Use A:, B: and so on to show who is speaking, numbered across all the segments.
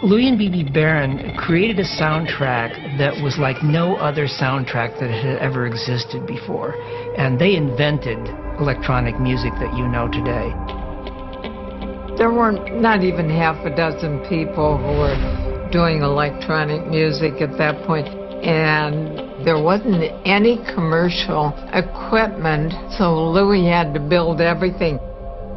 A: Louis and Bebe Barron created a soundtrack that was like no other soundtrack that had ever existed before. And they invented electronic music that you know today.
B: There were not even half a dozen people who were doing electronic music at that point, and there wasn't any commercial equipment, so Louis had to build everything.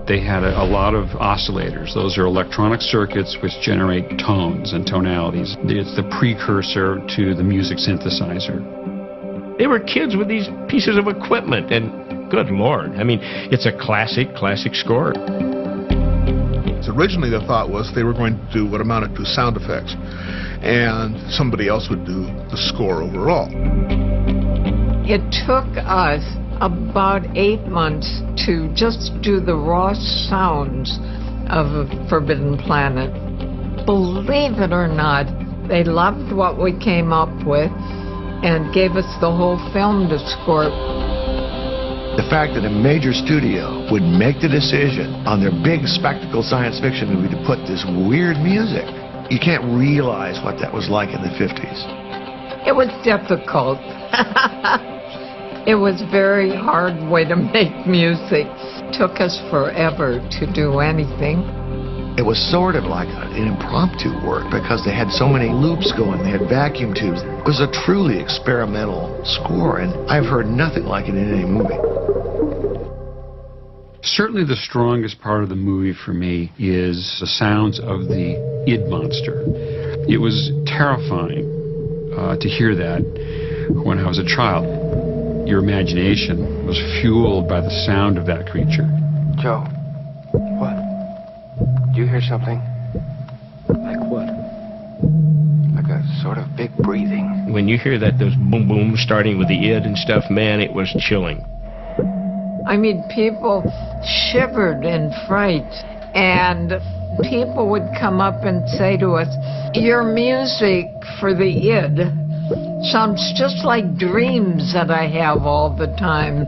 C: They had a lot of oscillators. Those are electronic circuits which generate tones and tonalities. It's the precursor to the music synthesizer.
D: They were kids with these pieces of equipment, and good Lord, I mean, it's a classic score.
E: So originally the thought was they were going to do what amounted to sound effects, and somebody else would do the score overall.
B: It took us about 8 months to just do the raw sounds of Forbidden Planet. Believe it or not, they loved what we came up with and gave us the whole film to score.
F: The fact that a major studio would make the decision on their big spectacle science fiction movie to put this weird music, you can't realize what that was like in the 50s.
B: It was difficult. It was a very hard way to make music. It took us forever to do anything.
F: It was sort of like an impromptu work because they had so many loops going. They had vacuum tubes. It was a truly experimental score, and I've heard nothing like it in any movie.
C: Certainly the strongest part of the movie for me is the sounds of the id monster. It was terrifying to hear that when I was a child. Your imagination was fueled by the sound of that creature.
G: Joe, what? Do you hear something?
D: Like what?
G: Like a sort of big breathing.
D: When you hear that, those boom boom starting with the id and stuff, man, it was chilling.
B: I mean, people shivered in fright, and people would come up and say to us, your music for the id sounds just like dreams that I have all the time,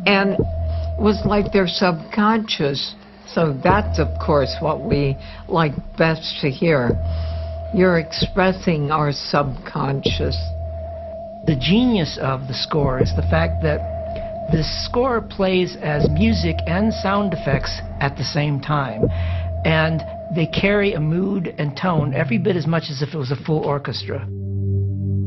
B: and it was like they're subconscious. So that's, of course, what we like best to hear. You're expressing our subconscious.
A: The genius of the score is the fact that the score plays as music and sound effects at the same time, and they carry a mood and tone every bit as much as if it was a full orchestra.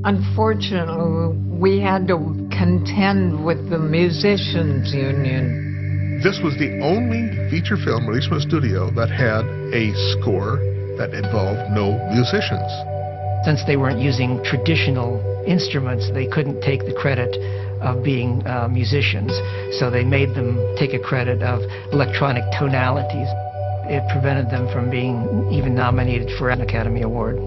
B: Unfortunately, we had to contend with the musicians' union.
E: This was the only feature film released from a studio that had a score that involved no musicians.
A: Since they weren't using traditional instruments, they couldn't take the credit of being musicians, so they made them take a credit of electronic tonalities. It prevented them from being even nominated for an Academy Award.